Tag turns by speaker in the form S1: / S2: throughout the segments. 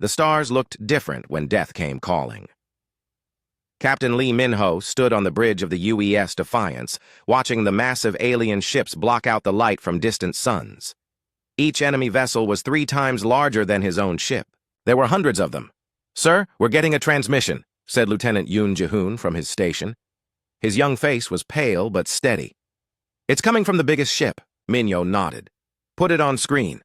S1: The stars looked different when death came calling. Captain Lee Min-ho stood on the bridge of the UES Defiance, watching the massive alien ships block out the light from distant suns. Each enemy vessel was 3 times larger than his own ship. There were hundreds of them. "Sir, we're getting a transmission," said Lieutenant Yoon Ji-hoon from his station. His young face was pale but steady. "It's coming from the biggest ship," Min-ho nodded. "Put it on screen."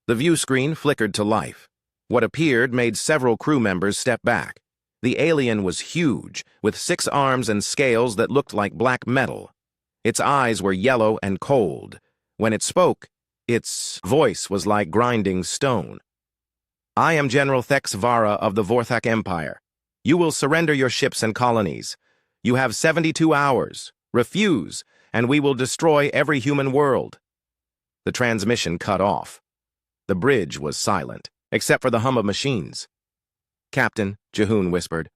S1: The view screen flickered to life. What appeared made several crew members step back. The alien was huge, with 6 arms and scales that looked like black metal. Its eyes were yellow and cold. When it spoke, its voice was like grinding stone. "I am General Thex Vara of the Vorthak Empire. You will surrender your ships and colonies. You have 72 hours. Refuse, and we will destroy every human world." The transmission cut off. The bridge was silent, except for the hum of machines. "Captain," Ji-hoon whispered,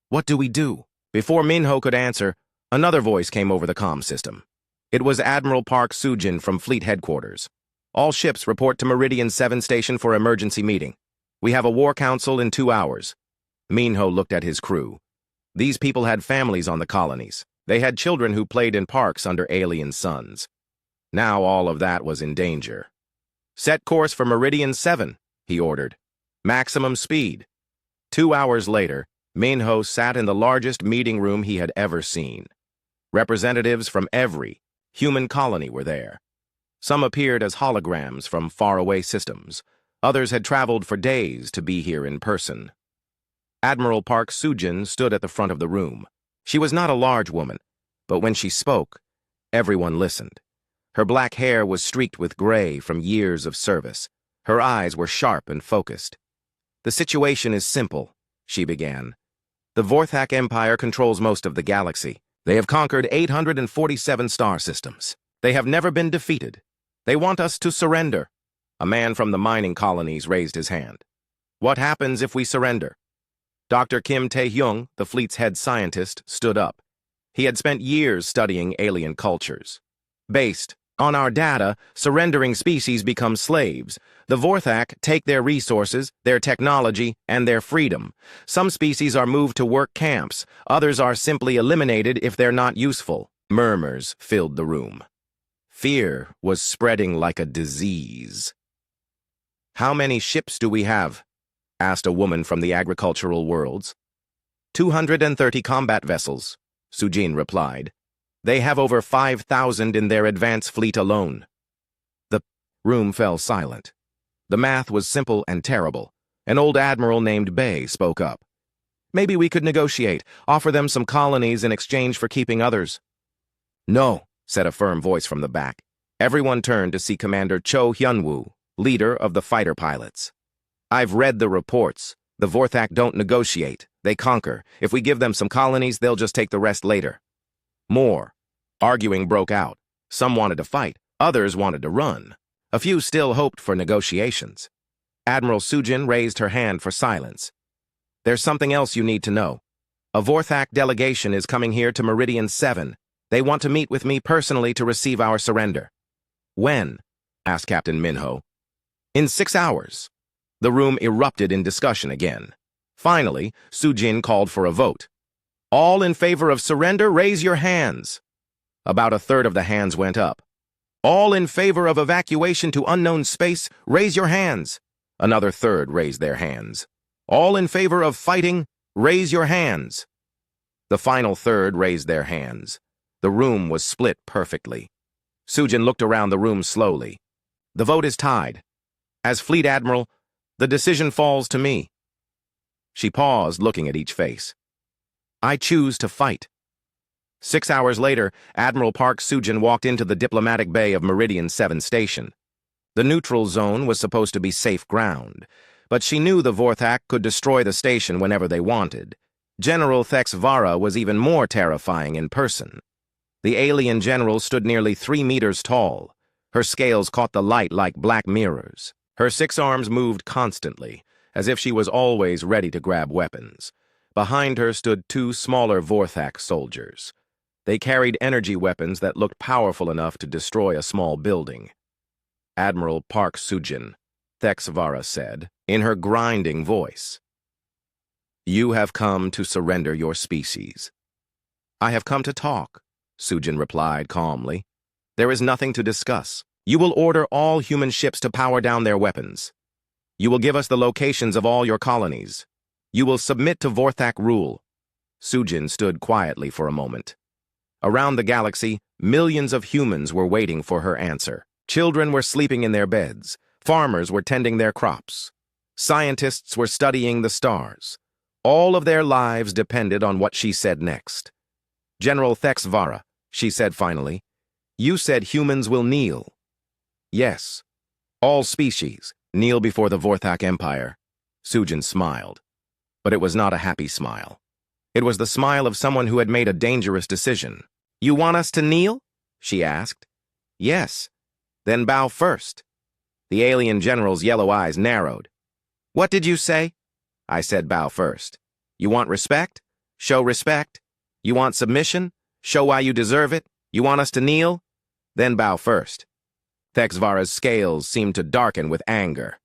S1: "what do we do?" Before Min-ho could answer, another voice came over the comm system. It was Admiral Park Soo-jin from Fleet Headquarters. "All ships report to Meridian 7 Station for emergency meeting. We have a war council in 2 hours." Min-ho looked at his crew. These people had families on the colonies. They had children who played in parks under alien suns. Now all of that was in danger. "Set course for Meridian 7, he ordered. "Maximum speed." 2 hours later, Min-ho sat in the largest meeting room he had ever seen. Representatives from every human colony were there. Some appeared as holograms from faraway systems. Others had traveled for days to be here in person. Admiral Park Soo-jin stood at the front of the room. She was not a large woman, but when she spoke, everyone listened. Her black hair was streaked with gray from years of service. Her eyes were sharp and focused. "The situation is simple," she began. "The Vorthak Empire controls most of the galaxy. They have conquered 847 star systems. They have never been defeated. They want us to surrender." A man from the mining colonies raised his hand. "What happens if we surrender?" Dr. Kim Tae-hyung, the fleet's head scientist, stood up. He had spent years studying alien cultures. "Based on our data, surrendering species become slaves. The Vorthak take their resources, their technology, and their freedom. Some species are moved to work camps. Others are simply eliminated if they're not useful." Murmurs filled the room. Fear was spreading like a disease. "How many ships do we have?" asked a woman from the agricultural worlds. 230 combat vessels, Soo-jin replied. "They have over 5,000 in their advance fleet alone." The room fell silent. The math was simple and terrible. An old admiral named Bay spoke up. "Maybe we could negotiate, offer them some colonies in exchange for keeping others." "No," said a firm voice from the back. Everyone turned to see Commander Cho Hyun-woo, leader of the fighter pilots. "I've read the reports. The Vorthak don't negotiate. They conquer. If we give them some colonies, they'll just take the rest later." More arguing broke out. Some wanted to fight. Others wanted to run. A few still hoped for negotiations. Admiral Soo-jin raised her hand for silence. "There's something else you need to know. A Vorthak delegation is coming here to Meridian 7. They want to meet with me personally to receive our surrender." "When?" asked Captain Min-ho. "In 6 hours." The room erupted in discussion again. Finally, Soo-jin called for a vote. "All in favor of surrender, raise your hands." About a third of the hands went up. "All in favor of evacuation to unknown space, raise your hands." Another third raised their hands. "All in favor of fighting, raise your hands." The final third raised their hands. The room was split perfectly. Soo-jin looked around the room slowly. "The vote is tied. As Fleet Admiral, the decision falls to me." She paused, looking at each face. "I choose to fight." 6 hours later, Admiral Park Soo-jin walked into the diplomatic bay of Meridian 7 Station. The neutral zone was supposed to be safe ground, but she knew the Vorthak could destroy the station whenever they wanted. General Thex Vara was even more terrifying in person. The alien general stood nearly 3 meters tall. Her scales caught the light like black mirrors. Her 6 arms moved constantly, as if she was always ready to grab weapons. Behind her stood 2 smaller Vorthak soldiers. They carried energy weapons that looked powerful enough to destroy a small building. "Admiral Park Soo-jin," Thex Vara said. in her grinding voice. "You have come to surrender your species." "I have come to talk," Sujin replied calmly. "There is nothing to discuss. You will order all human ships to power down their weapons. You will give us the locations of all your colonies. You will submit to Vorthak rule." Sujin stood quietly for a moment. Around the galaxy, millions of humans were waiting for her answer. Children were sleeping in their beds. Farmers were tending their crops. Scientists were studying the stars. All of their lives depended on what she said next. "General Thexvara," she said finally, "you said humans will kneel." "Yes. All species kneel before the Vorthak Empire." Sujin smiled. But it was not a happy smile. It was the smile of someone who had made a dangerous decision. "You want us to kneel?" she asked. "Yes. Then bow first." The alien general's yellow eyes narrowed. "What did you say?" "I said bow first. You want respect? Show respect. You want submission? Show why you deserve it. You want us to kneel? Then bow first." Thexvara's scales seemed to darken with anger.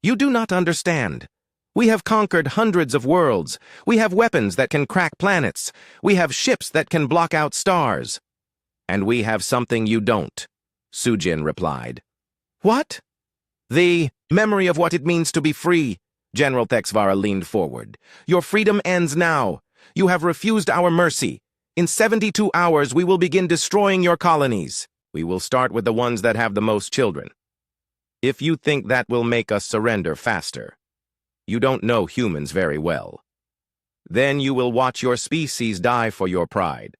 S1: "You do not understand. We have conquered hundreds of worlds. We have weapons that can crack planets. We have ships that can block out stars." "And we have something you don't," Sujin replied. "What?" "The memory of what it means to be free." General Thexvara leaned forward. "Your freedom ends now. You have refused our mercy. In 72 hours, we will begin destroying your colonies. We will start with the ones that have the most children. If you think that will make us surrender faster, you don't know humans very well. Then you will watch your species die for your pride."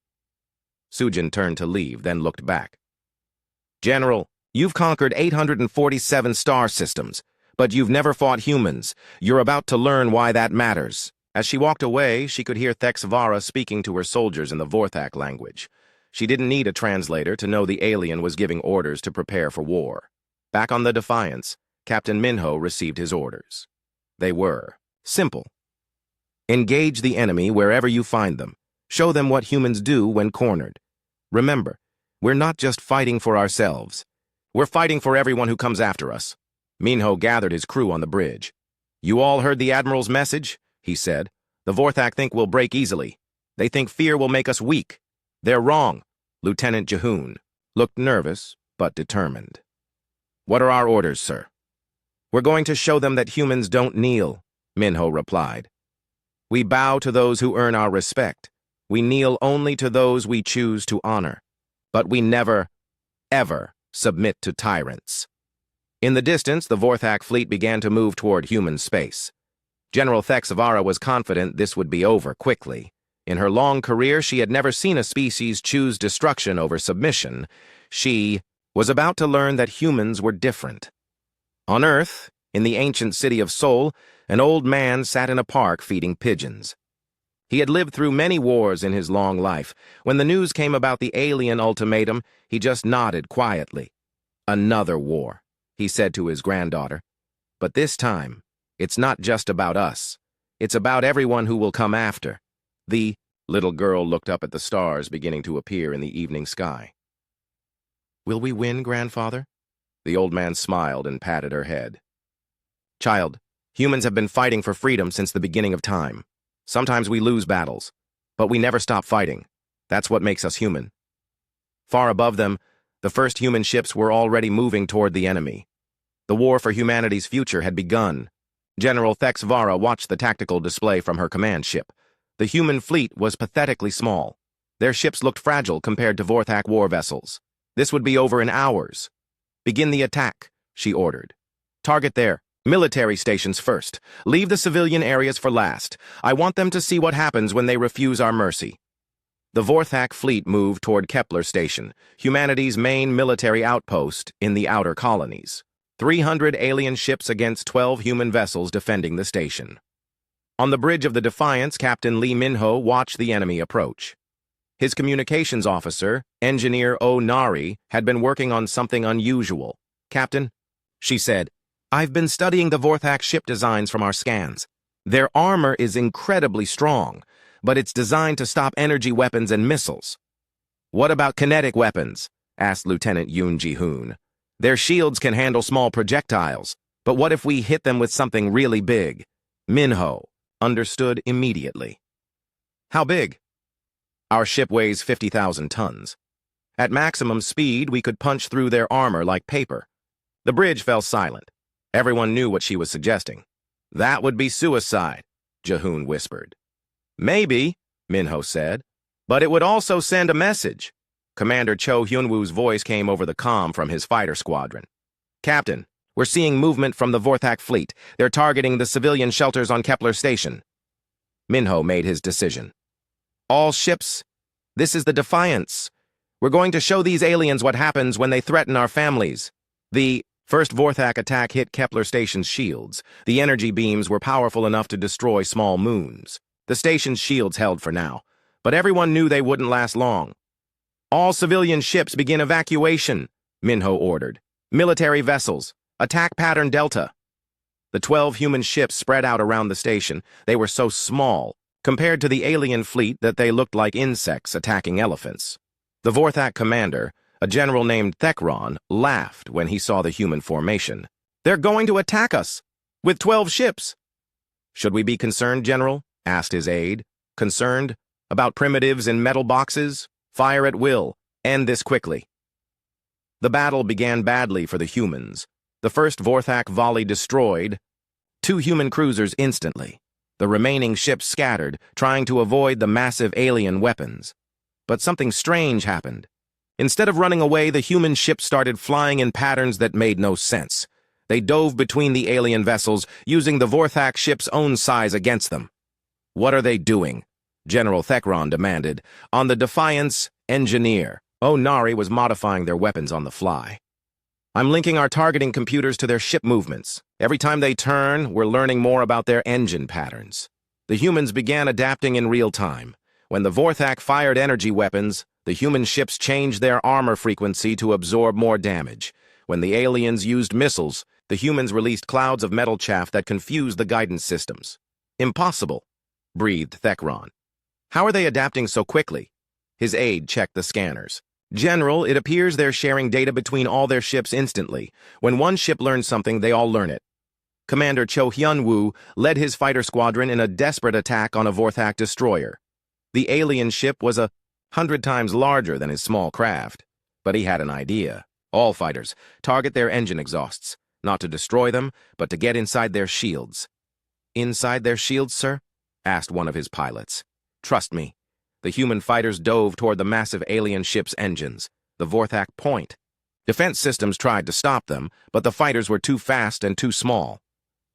S1: Sujin turned to leave, then looked back. "General, you've conquered 847 star systems, but you've never fought humans. You're about to learn why that matters." As she walked away, she could hear Thexvara speaking to her soldiers in the Vorthak language. She didn't need a translator to know the alien was giving orders to prepare for war. Back on the Defiance, Captain Minho received his orders. They were simple. Engage the enemy wherever you find them. Show them what humans do when cornered. Remember, we're not just fighting for ourselves. We're fighting for everyone who comes after us. Minho gathered his crew on the bridge. "You all heard the Admiral's message?" he said. "The Vorthak think we'll break easily. They think fear will make us weak. They're wrong." Lieutenant Jehoon looked nervous, but determined. "What are our orders, sir?" "We're going to show them that humans don't kneel," Minho replied. "We bow to those who earn our respect. We kneel only to those we choose to honor. But we never, ever submit to tyrants." In the distance, the Vorthak fleet began to move toward human space. General Thexvara was confident this would be over quickly. In her long career, she had never seen a species choose destruction over submission. She was about to learn that humans were different. On Earth, in the ancient city of Sol, an old man sat in a park feeding pigeons. He had lived through many wars in his long life. When the news came about the alien ultimatum, he just nodded quietly. "Another war," he said to his granddaughter. "But this time, it's not just about us. It's about everyone who will come after." The little girl looked up at the stars beginning to appear in the evening sky. "Will we win, grandfather?" The old man smiled and patted her head. "Child, humans have been fighting for freedom since the beginning of time. Sometimes we lose battles, but we never stop fighting. That's what makes us human." Far above them, the first human ships were already moving toward the enemy. The war for humanity's future had begun. General Thexvara watched the tactical display from her command ship. The human fleet was pathetically small. Their ships looked fragile compared to Vorthak war vessels. This would be over in hours. "Begin the attack," she ordered. "Target their military stations first. Leave the civilian areas for last. I want them to see what happens when they refuse our mercy." The Vorthak fleet moved toward Kepler Station, humanity's main military outpost in the outer colonies. 300 alien ships against 12 human vessels defending the station. On the bridge of the Defiance, Captain Lee Minho watched the enemy approach. His communications officer, Engineer O'Nari, had been working on something unusual. "Captain," she said, "I've been studying the Vorthak ship designs from our scans. Their armor is incredibly strong, but it's designed to stop energy weapons and missiles." "What about kinetic weapons?" asked Lieutenant Yoon Ji-hoon. "Their shields can handle small projectiles." But what if we hit them with something really big? Minho understood immediately. How big? Our ship weighs 50,000 tons. At maximum speed, we could punch through their armor like paper. The bridge fell silent. Everyone knew what she was suggesting. That would be suicide, Jahoon whispered. Maybe, Minho said, but it would also send a message. Commander Cho Hyunwoo's voice came over the comm from his fighter squadron. Captain, we're seeing movement from the Vorthak fleet. They're targeting the civilian shelters on Kepler Station. Minho made his decision. All ships, this is the Defiance. We're going to show these aliens what happens when they threaten our families. The first Vorthak attack hit Kepler Station's shields. The energy beams were powerful enough to destroy small moons. The station's shields held for now, but everyone knew they wouldn't last long. All civilian ships begin evacuation, Minho ordered. Military vessels, attack pattern Delta. The 12 human ships spread out around the station. They were so small, compared to the alien fleet, that they looked like insects attacking elephants. The Vorthak commander, a general named Thekron, laughed when he saw the human formation. They're going to attack us, with 12 ships. Should we be concerned, General? Asked his aide. Concerned? About primitives in metal boxes? Fire at will. End this quickly. The battle began badly for the humans. The first Vorthak volley destroyed 2 human cruisers instantly. The remaining ships scattered, trying to avoid the massive alien weapons. But something strange happened. Instead of running away, the human ships started flying in patterns that made no sense. They dove between the alien vessels, using the Vorthak ship's own size against them. What are they doing? General Thekron demanded. On the Defiance, engineer. Nari was modifying their weapons on the fly. I'm linking our targeting computers to their ship movements. Every time they turn, we're learning more about their engine patterns. The humans began adapting in real time. When the Vorthak fired energy weapons, the human ships changed their armor frequency to absorb more damage. When the aliens used missiles, the humans released clouds of metal chaff that confused the guidance systems. Impossible, breathed Thekron. How are they adapting so quickly? His aide checked the scanners. General, it appears they're sharing data between all their ships instantly. When one ship learns something, they all learn it. Commander Cho Hyunwoo led his fighter squadron in a desperate attack on a Vorthak destroyer. The alien ship was 100 times larger than his small craft. But he had an idea. All fighters, target their engine exhausts. Not to destroy them, but to get inside their shields. Inside their shields, sir? Asked one of his pilots. Trust me. The human fighters dove toward the massive alien ship's engines, the Vorthak point. Defense systems tried to stop them, but the fighters were too fast and too small.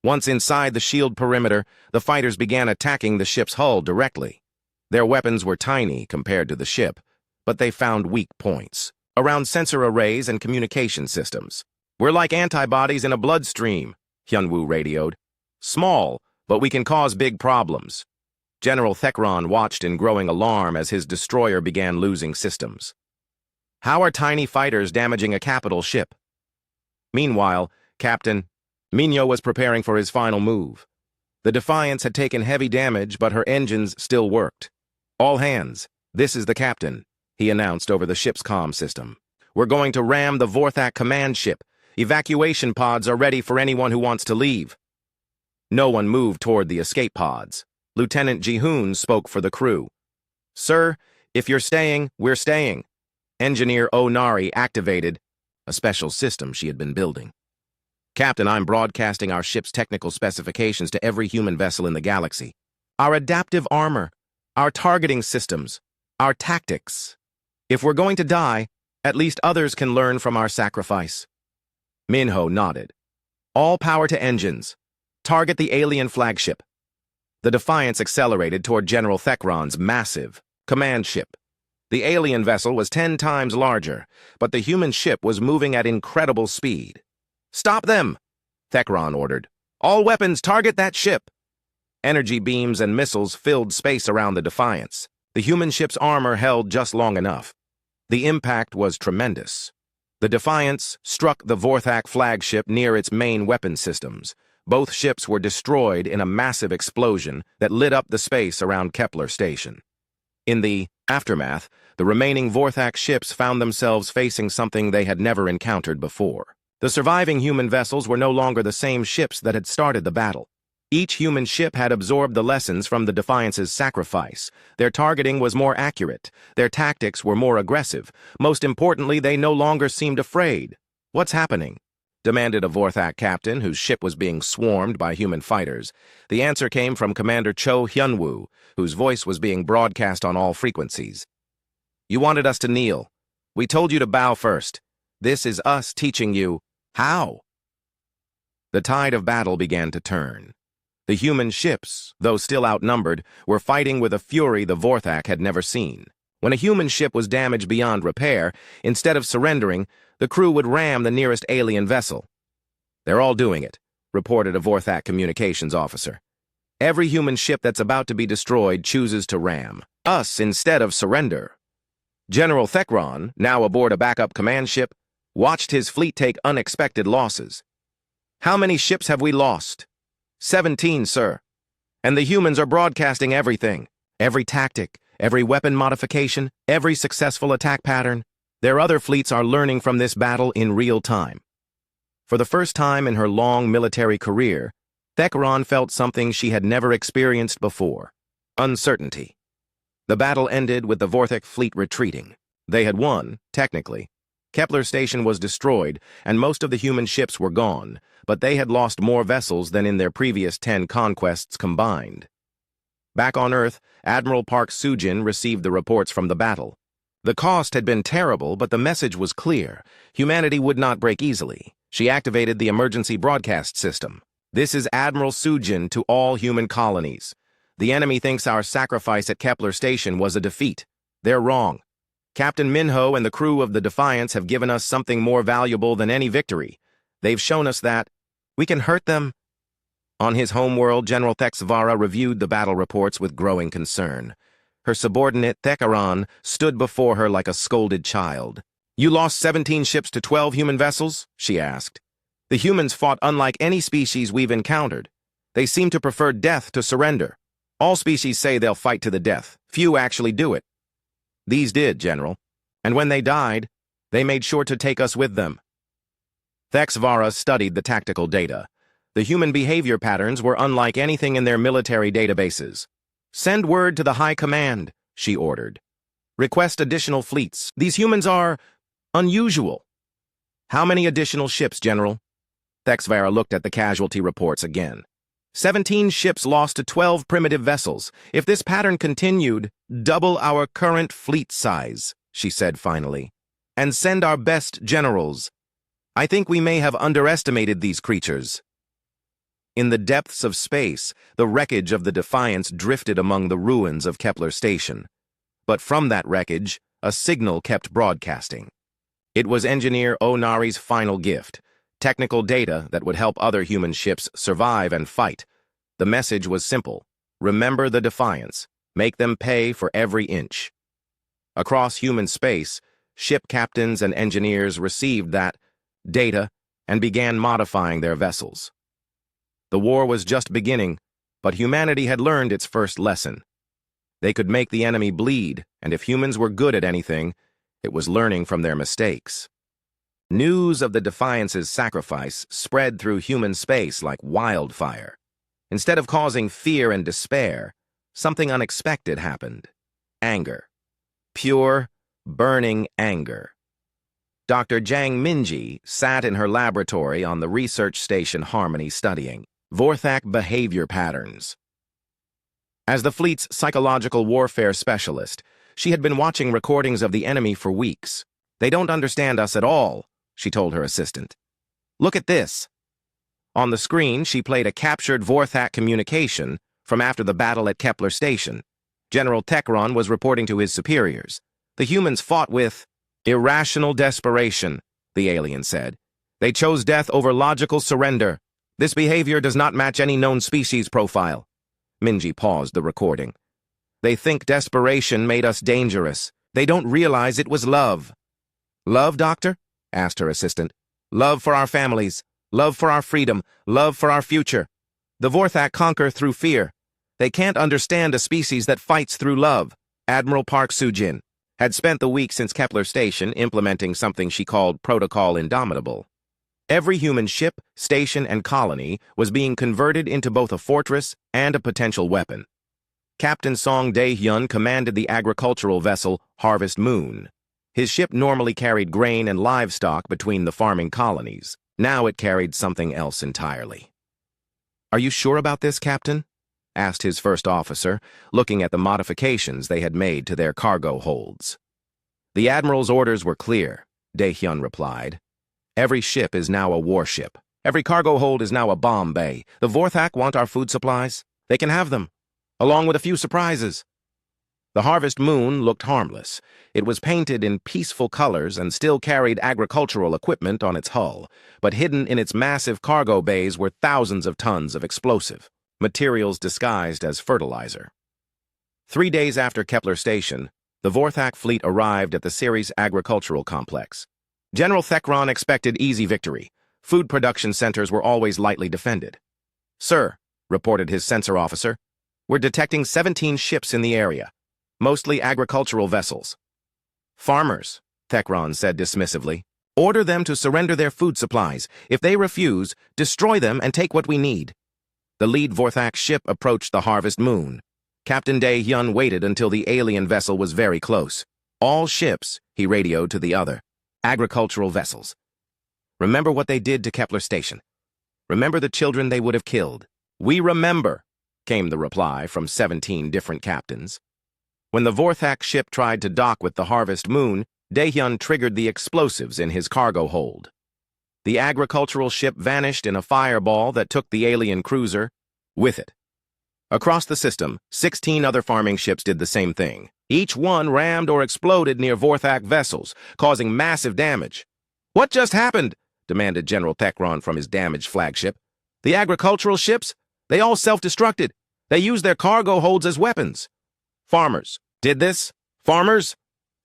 S1: Once inside the shield perimeter, the fighters began attacking the ship's hull directly. Their weapons were tiny compared to the ship, but they found weak points, around sensor arrays and communication systems. We're like antibodies in a bloodstream, Hyunwoo radioed. Small, but we can cause big problems. General Thekron watched in growing alarm as his destroyer began losing systems. How are tiny fighters damaging a capital ship? Meanwhile, Captain Minho was preparing for his final move. The Defiance had taken heavy damage, but her engines still worked. All hands, this is the captain, he announced over the ship's comm system. We're going to ram the Vorthak command ship. Evacuation pods are ready for anyone who wants to leave. No one moved toward the escape pods. Lieutenant Jihoon spoke for the crew. Sir, if you're staying, we're staying. Engineer Nari activated a special system she had been building. Captain, I'm broadcasting our ship's technical specifications to every human vessel in the galaxy. Our adaptive armor, our targeting systems, our tactics. If we're going to die, at least others can learn from our sacrifice. Minho nodded. All power to engines. Target the alien flagship. The Defiance accelerated toward General Thekron's massive command ship. The alien vessel was 10 times larger, but the human ship was moving at incredible speed. Stop them! Thekron ordered. All weapons target that ship! Energy beams and missiles filled space around the Defiance. The human ship's armor held just long enough. The impact was tremendous. The Defiance struck the Vorthak flagship near its main weapon systems. Both ships were destroyed in a massive explosion that lit up the space around Kepler Station. In the aftermath, the remaining Vorthak ships found themselves facing something they had never encountered before. The surviving human vessels were no longer the same ships that had started the battle. Each human ship had absorbed the lessons from the Defiance's sacrifice. Their targeting was more accurate. Their tactics were more aggressive. Most importantly, they no longer seemed afraid. "What's happening?" demanded a Vorthak captain whose ship was being swarmed by human fighters. The answer came from Commander Cho Hyunwoo, whose voice was being broadcast on all frequencies. "You wanted us to kneel. We told you to bow first. This is us teaching you how." The tide of battle began to turn. The human ships, though still outnumbered, were fighting with a fury the Vorthak had never seen. When a human ship was damaged beyond repair, instead of surrendering, the crew would ram the nearest alien vessel. "They're all doing it," reported a Vorthak communications officer. "Every human ship that's about to be destroyed chooses to ram us instead of surrender." General Thekron, now aboard a backup command ship, watched his fleet take unexpected losses. "How many ships have we lost?" 17, sir. And the humans are broadcasting everything. Every tactic, every weapon modification, every successful attack pattern. Their other fleets are learning from this battle in real time. For the first time in her long military career, Thekron felt something she had never experienced before: uncertainty. The battle ended with the Vorthak fleet retreating. They had won, technically. Kepler Station was destroyed, and most of the human ships were gone, but they had lost more vessels than in their previous 10 conquests combined. Back on Earth, Admiral Park Soo-jin received the reports from the battle. The cost had been terrible, but the message was clear. Humanity would not break easily. She activated the emergency broadcast system. "This is Admiral Soo-jin to all human colonies. The enemy thinks our sacrifice at Kepler Station was a defeat. They're wrong. Captain Minho and the crew of the Defiance have given us something more valuable than any victory. They've shown us that we can hurt them." On his homeworld, General Thexvara reviewed the battle reports with growing concern. Her subordinate, Thekaran, stood before her like a scolded child. "You lost 17 ships to 12 human vessels?" she asked. "The humans fought unlike any species we've encountered. They seem to prefer death to surrender. All species say they'll fight to the death. Few actually do it." "These did, General. And when they died, they made sure to take us with them." Thexvara studied the tactical data. The human behavior patterns were unlike anything in their military databases. "Send word to the High Command," she ordered. "Request additional fleets. These humans are unusual." "How many additional ships, General?" Thexvara looked at the casualty reports again. 17 ships lost to 12 primitive vessels. If this pattern continued, double our current fleet size," she said finally. "And send our best generals. I think we may have underestimated these creatures." In the depths of space, the wreckage of the Defiance drifted among the ruins of Kepler Station. But from that wreckage, a signal kept broadcasting. It was Engineer Onari's final gift: technical data that would help other human ships survive and fight. The message was simple: remember the Defiance. Make them pay for every inch. Across human space, ship captains and engineers received that data and began modifying their vessels. The war was just beginning, but humanity had learned its first lesson. They could make the enemy bleed, and if humans were good at anything, it was learning from their mistakes. News of the Defiance's sacrifice spread through human space like wildfire. Instead of causing fear and despair, something unexpected happened: anger. Pure, burning anger. Dr. Jang Minji sat in her laboratory on the research station Harmony studying Vorthak behavior patterns. As the fleet's psychological warfare specialist, she had been watching recordings of the enemy for weeks. "They don't understand us at all," she told her assistant. "Look at this." On the screen, she played a captured Vorthak communication from after the battle at Kepler Station. General Tekron was reporting to his superiors. "The humans fought with irrational desperation," the alien said. "They chose death over logical surrender. This behavior does not match any known species profile." Minji paused the recording. "They think desperation made us dangerous. They don't realize it was love." "Love, Doctor?" asked her assistant. "Love for our families, love for our freedom, love for our future. The Vorthak conquer through fear. They can't understand a species that fights through love." Admiral Park Soo-jin had spent the week since Kepler Station implementing something she called Protocol Indomitable. Every human ship, station, and colony was being converted into both a fortress and a potential weapon. Captain Song Dae-hyun commanded the agricultural vessel Harvest Moon. His ship normally carried grain and livestock between the farming colonies. Now it carried something else entirely. "Are you sure about this, Captain?" asked his first officer, looking at the modifications they had made to their cargo holds. "The Admiral's orders were clear," Dae-hyun replied. "Every ship is now a warship. Every cargo hold is now a bomb bay. The Vorthak want our food supplies. They can have them, along with a few surprises." The Harvest Moon looked harmless. It was painted in peaceful colors and still carried agricultural equipment on its hull, but hidden in its massive cargo bays were thousands of tons of explosive materials disguised as fertilizer. 3 days after Kepler Station, the Vorthak fleet arrived at the Ceres agricultural complex. General Thekron expected easy victory. Food production centers were always lightly defended. "Sir," reported his sensor officer, "we're detecting 17 ships in the area, mostly agricultural vessels." "Farmers," Thekron said dismissively. "Order them to surrender their food supplies. If they refuse, destroy them and take what we need." The lead Vorthak ship approached the Harvest Moon. Captain Dae-hyun waited until the alien vessel was very close. "All ships," he radioed to the other. "Agricultural vessels. Remember what they did to Kepler Station. Remember the children they would have killed." "We remember," came the reply from 17 different captains. When the Vorthak ship tried to dock with the Harvest Moon, Dae-hyun triggered the explosives in his cargo hold. The agricultural ship vanished in a fireball that took the alien cruiser with it. Across the system, 16 other farming ships did the same thing. Each one rammed or exploded near Vorthak vessels, causing massive damage. "What just happened?" demanded General Thekron from his damaged flagship. "The agricultural ships? They all self-destructed. They used their cargo holds as weapons." "Farmers did this? Farmers?"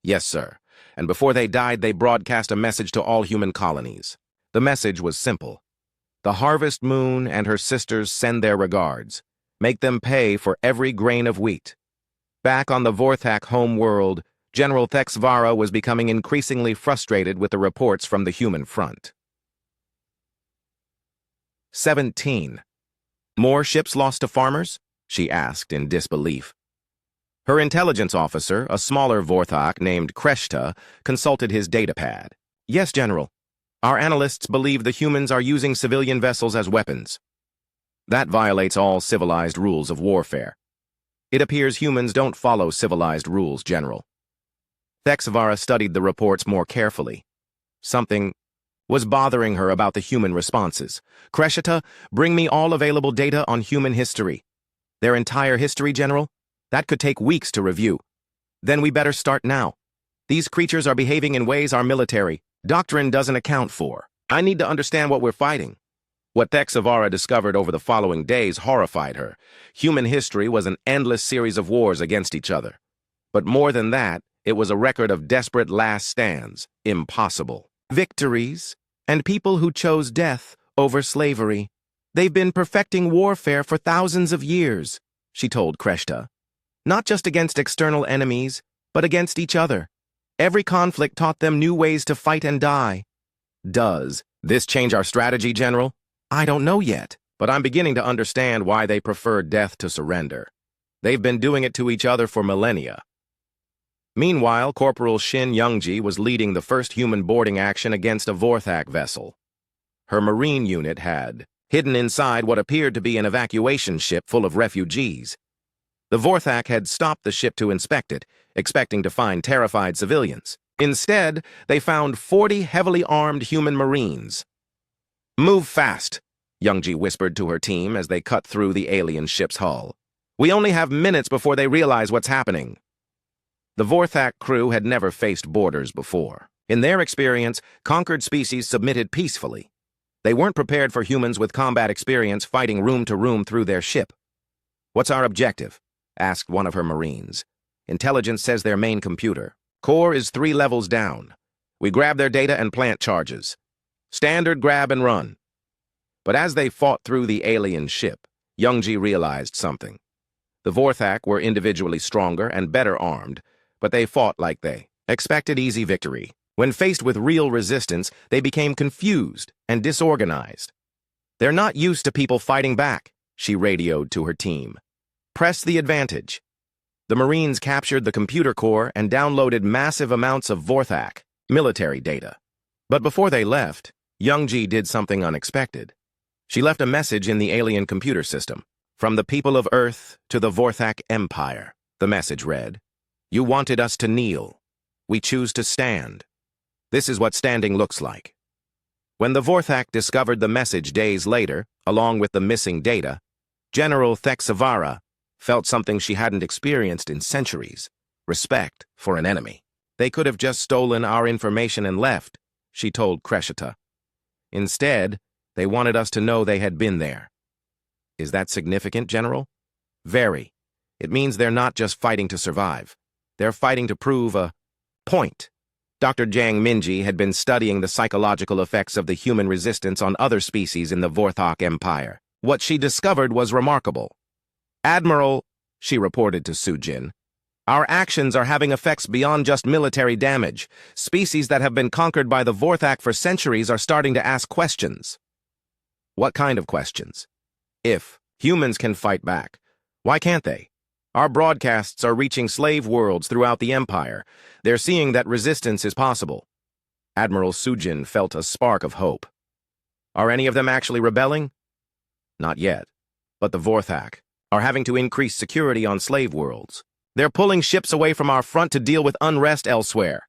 S1: "Yes, sir. And before they died, they broadcast a message to all human colonies. The message was simple. The Harvest Moon and her sisters send their regards. Make them pay for every grain of wheat." Back on the Vorthak home world, General Thexvara was becoming increasingly frustrated with the reports from the human front. 17. "More ships lost to farmers?" she asked in disbelief. Her intelligence officer, a smaller Vorthak named Kreshta, consulted his datapad. "Yes, General. Our analysts believe the humans are using civilian vessels as weapons. That violates all civilized rules of warfare. It appears humans don't follow civilized rules, General." Thexvara studied the reports more carefully. Something was bothering her about the human responses. "Kreshta, bring me all available data on human history." "Their entire history, General? That could take weeks to review." "Then we better start now. These creatures are behaving in ways our military doctrine doesn't account for. I need to understand what we're fighting." What Thexvara discovered over the following days horrified her. Human history was an endless series of wars against each other. But more than that, it was a record of desperate last stands, impossible victories, and people who chose death over slavery. "They've been perfecting warfare for thousands of years," she told Kreshta. "Not just against external enemies, but against each other. Every conflict taught them new ways to fight and die." "Does this change our strategy, General?" "I don't know yet, but I'm beginning to understand why they prefer death to surrender. They've been doing it to each other for millennia." Meanwhile, Corporal Shin Youngji was leading the first human boarding action against a Vorthak vessel. Her marine unit had hidden inside what appeared to be an evacuation ship full of refugees. The Vorthak had stopped the ship to inspect it, expecting to find terrified civilians. Instead, they found 40 heavily armed human marines. "Move fast," Youngji whispered to her team as they cut through the alien ship's hull. "We only have minutes before they realize what's happening." The Vorthak crew had never faced boarders before. In their experience, conquered species submitted peacefully. They weren't prepared for humans with combat experience fighting room to room through their ship. "What's our objective?" asked one of her marines. "Intelligence says their main computer. Core is 3 levels down. We grab their data and plant charges. Standard grab and run." But as they fought through the alien ship, Youngji realized something. The Vorthak were individually stronger and better armed, but they fought like they expected easy victory. When faced with real resistance, they became confused and disorganized. "They're not used to people fighting back," she radioed to her team. "Press the advantage." The Marines captured the computer core and downloaded massive amounts of Vorthak, military data. But before they left, Youngji did something unexpected. She left a message in the alien computer system. "From the people of Earth to the Vorthak Empire," the message read. "You wanted us to kneel. We choose to stand. This is what standing looks like." When the Vorthak discovered the message days later, along with the missing data, General Thexavara felt something she hadn't experienced in centuries: respect for an enemy. "They could have just stolen our information and left," she told Kreshita. "Instead, they wanted us to know they had been there." "Is that significant, General?" "Very. It means they're not just fighting to survive. They're fighting to prove a point." Dr. Jiang Minji had been studying the psychological effects of the human resistance on other species in the Vorthak Empire. What she discovered was remarkable. "Admiral," she reported to Sujin, "our actions are having effects beyond just military damage. Species that have been conquered by the Vorthak for centuries are starting to ask questions." "What kind of questions?" "If humans can fight back, why can't they? Our broadcasts are reaching slave worlds throughout the Empire. They're seeing that resistance is possible." Admiral Sujin felt a spark of hope. "Are any of them actually rebelling?" "Not yet. But the Vorthak are having to increase security on slave worlds. They're pulling ships away from our front to deal with unrest elsewhere.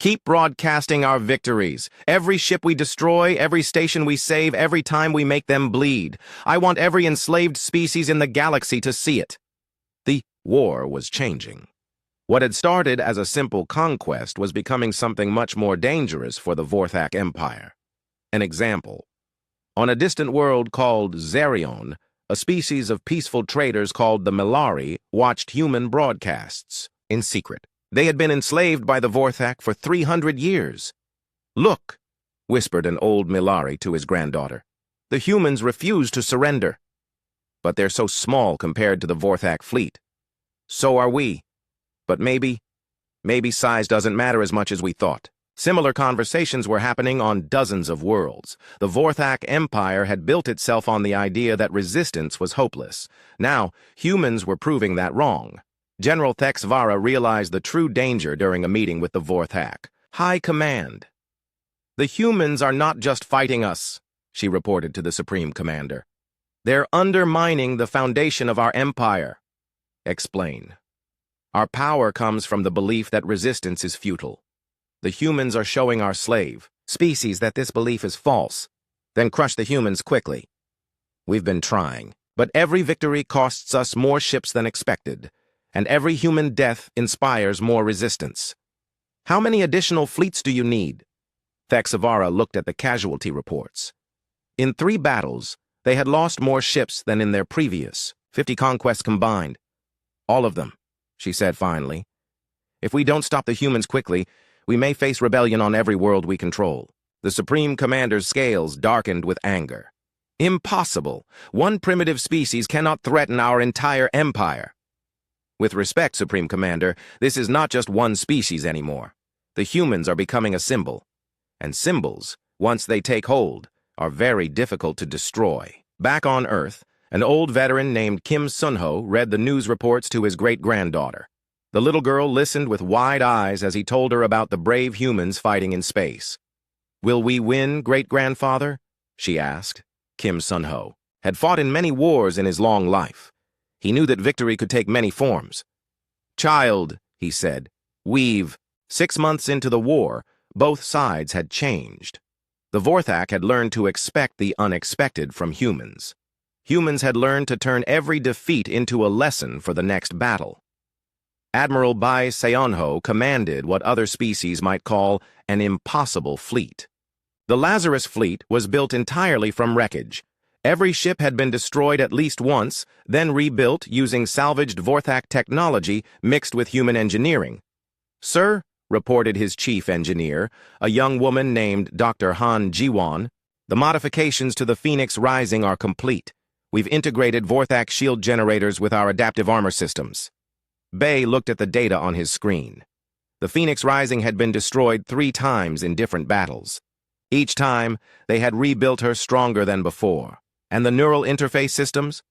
S1: Keep broadcasting our victories. Every ship we destroy, every station we save, every time we make them bleed. I want every enslaved species in the galaxy to see it." The war was changing. What had started as a simple conquest was becoming something much more dangerous for the Vorthak Empire. An example. On a distant world called Zerion, a species of peaceful traders called the Milari watched human broadcasts in secret. They had been enslaved by the Vorthak for 300 years. "Look," whispered an old Milari to his granddaughter. "The humans refuse to surrender. But they're so small compared to the Vorthak fleet. So are we. But maybe size doesn't matter as much as we thought." Similar conversations were happening on dozens of worlds. The Vorthak Empire had built itself on the idea that resistance was hopeless. Now, humans were proving that wrong. General Thexavara realized the true danger during a meeting with the Vorthak. "High Command. The humans are not just fighting us," she reported to the Supreme Commander. "They're undermining the foundation of our empire." "Explain." "Our power comes from the belief that resistance is futile. The humans are showing our slave species that this belief is false, then crush the humans quickly. We've been trying, but every victory costs us more ships than expected, and every human death inspires more resistance. How many additional fleets do you need?" Thexavara looked at the casualty reports. In 3 battles, they had lost more ships than in their previous 50 conquests combined. "All of them," she said finally. "If we don't stop the humans quickly, we may face rebellion on every world we control." The Supreme Commander's scales darkened with anger. "Impossible. One primitive species cannot threaten our entire empire." "With respect, Supreme Commander, this is not just one species anymore. The humans are becoming a symbol. And symbols, once they take hold, are very difficult to destroy." Back on Earth, an old veteran named Kim Sunho read the news reports to his great-granddaughter. The little girl listened with wide eyes as he told her about the brave humans fighting in space. "Will we win, great-grandfather?" she asked. Kim Sunho had fought in many wars in his long life. He knew that victory could take many forms. "Child," he said, "we've..." 6 months into the war, both sides had changed. The Vorthak had learned to expect the unexpected from humans. Humans had learned to turn every defeat into a lesson for the next battle. Admiral Bai Seonho commanded what other species might call an impossible fleet. The Lazarus fleet was built entirely from wreckage. Every ship had been destroyed at least once, then rebuilt using salvaged Vorthak technology mixed with human engineering. "Sir," reported his chief engineer, a young woman named Dr. Han Jiwon, "the modifications to the Phoenix Rising are complete. We've integrated Vorthak shield generators with our adaptive armor systems." Bay looked at the data on his screen. The Phoenix Rising had been destroyed 3 times in different battles. Each time, they had rebuilt her stronger than before. And the neural interface systems?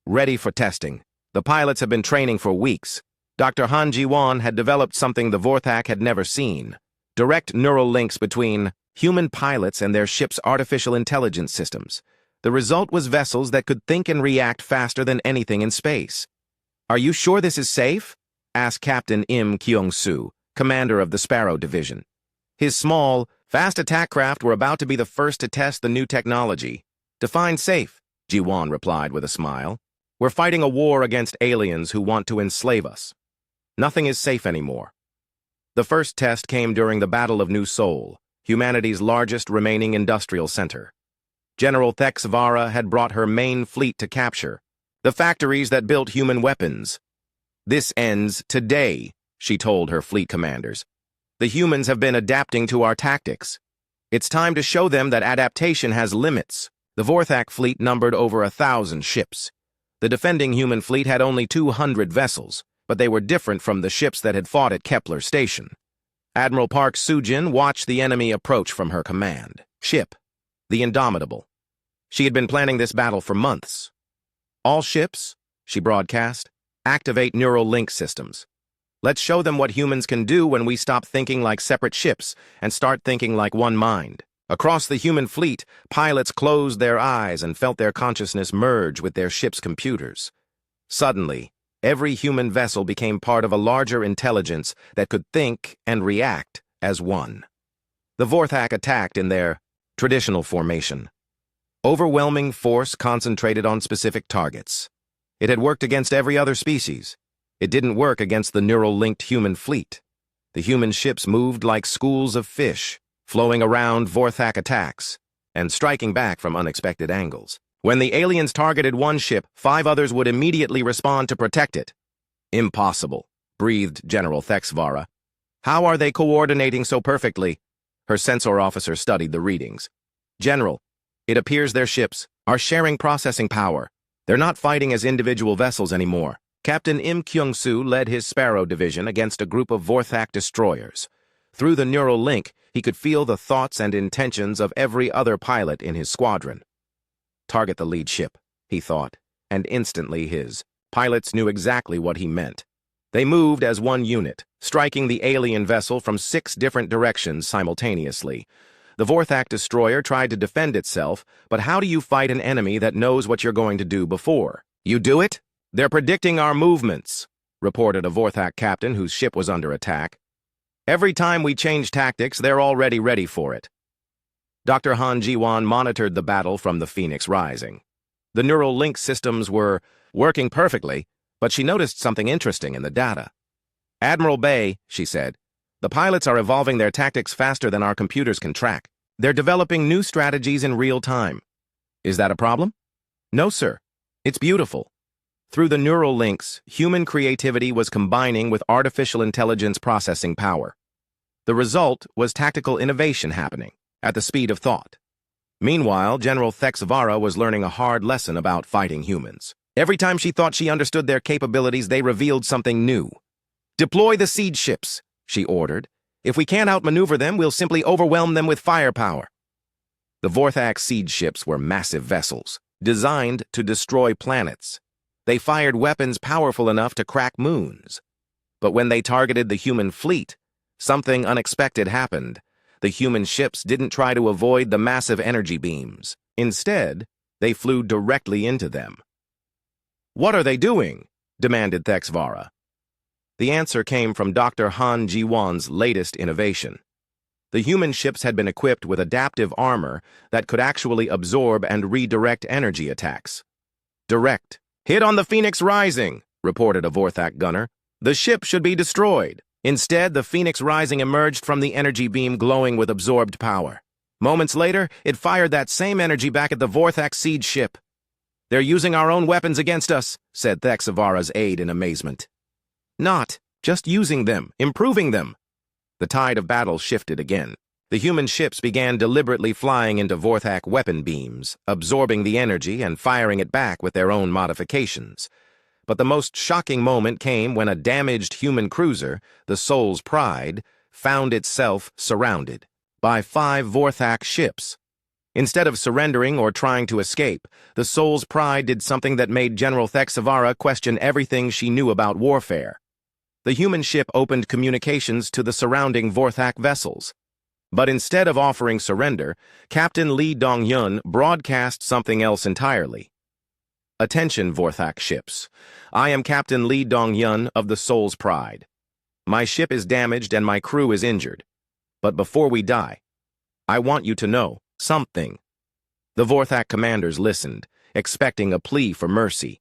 S1: Ready for testing. The pilots had been training for weeks. Dr. Han Ji-won had developed something the Vorthak had never seen. Direct neural links between human pilots and their ship's artificial intelligence systems. The result was vessels that could think and react faster than anything in space. "Are you sure this is safe?" asked Captain Im Kyung-soo, commander of the Sparrow Division. His small, fast attack craft were about to be the first to test the new technology. "Define safe," Ji-won replied with a smile. "We're fighting a war against aliens who want to enslave us. Nothing is safe anymore." The first test came during the Battle of New Seoul, humanity's largest remaining industrial center. General Thex Vara had brought her main fleet to capture, the factories that built human weapons. "This ends today," she told her fleet commanders. "The humans have been adapting to our tactics. It's time to show them that adaptation has limits." The Vorthak fleet numbered over 1,000 ships. The defending human fleet had only 200 vessels, but they were different from the ships that had fought at Kepler Station. Admiral Park Soo-jin watched the enemy approach from her command ship, the Indomitable. She had been planning this battle for months. "All ships," she broadcast, "activate neural link systems. Let's show them what humans can do when we stop thinking like separate ships and start thinking like one mind." Across the human fleet, pilots closed their eyes and felt their consciousness merge with their ship's computers. Suddenly, every human vessel became part of a larger intelligence that could think and react as one. The Vorthak attacked in their traditional formation. Overwhelming force concentrated on specific targets. It had worked against every other species. It didn't work against the neural-linked human fleet. The human ships moved like schools of fish, flowing around Vorthak attacks and striking back from unexpected angles. When the aliens targeted one ship, 5 others would immediately respond to protect it. "Impossible," breathed General Thex Vara. "How are they coordinating so perfectly?" Her sensor officer studied the readings. "General, it appears their ships are sharing processing power. They're not fighting as individual vessels anymore." Captain Im Kyung-soo led his Sparrow Division against a group of Vorthak destroyers. Through the neural link, he could feel the thoughts and intentions of every other pilot in his squadron. "Target the lead ship," he thought, and instantly his pilots knew exactly what he meant. They moved as one unit, striking the alien vessel from 6 different directions simultaneously. The Vorthak destroyer tried to defend itself, but how do you fight an enemy that knows what you're going to do before you do it? "They're predicting our movements," reported a Vorthak captain whose ship was under attack. "Every time we change tactics, they're already ready for it." Dr. Han Ji-won monitored the battle from the Phoenix Rising. The neural link systems were working perfectly, but she noticed something interesting in the data. "Admiral Bay," she said, "the pilots are evolving their tactics faster than our computers can track. They're developing new strategies in real time. Is that a problem?" "No, sir. It's beautiful." Through the neural links, human creativity was combining with artificial intelligence processing power. The result was tactical innovation happening at the speed of thought. Meanwhile, General Thex Vara was learning a hard lesson about fighting humans. Every time she thought she understood their capabilities, they revealed something new. "Deploy the siege ships," she ordered. "If we can't outmaneuver them, we'll simply overwhelm them with firepower." The Vorthak siege ships were massive vessels, designed to destroy planets. They fired weapons powerful enough to crack moons. But when they targeted the human fleet, something unexpected happened. The human ships didn't try to avoid the massive energy beams. Instead, they flew directly into them. "What are they doing?" demanded Thex Vara. The answer came from Dr. Han Ji-won's latest innovation. The human ships had been equipped with adaptive armor that could actually absorb and redirect energy attacks. "Direct. Hit on the Phoenix Rising," reported a Vorthak gunner. "The ship should be destroyed." Instead, the Phoenix Rising emerged from the energy beam glowing with absorbed power. Moments later, it fired that same energy back at the Vorthak siege ship. "They're using our own weapons against us," said Thex Vara's aide in amazement. "Not, just using them, improving them." The tide of battle shifted again. The human ships began deliberately flying into Vorthak weapon beams, absorbing the energy and firing it back with their own modifications. But the most shocking moment came when a damaged human cruiser, the Soul's Pride, found itself surrounded by 5 Vorthak ships. Instead of surrendering or trying to escape, the Soul's Pride did something that made General Thexavara question everything she knew about warfare. The human ship opened communications to the surrounding Vorthak vessels. But instead of offering surrender, Captain Lee Dong-yun broadcast something else entirely. Attention, Vorthak ships. I am Captain Lee Dong-yun of the Soul's Pride. My ship is damaged and my crew is injured. But before we die, I want you to know something. The Vorthak commanders listened, expecting a plea for mercy.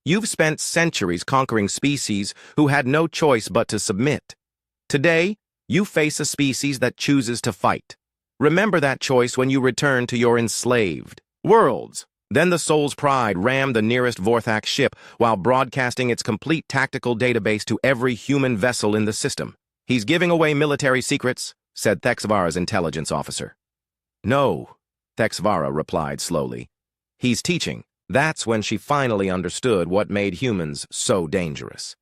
S1: You've spent centuries conquering species who had no choice but to submit. Today, you face a species that chooses to fight. Remember that choice when you return to your enslaved worlds. Then the Soul's Pride rammed the nearest Vorthak ship while broadcasting its complete tactical database to every human vessel in the system. He's giving away military secrets, said Thexavara's intelligence officer. No, Thexavara replied slowly. He's teaching. That's when she finally understood what made humans so dangerous.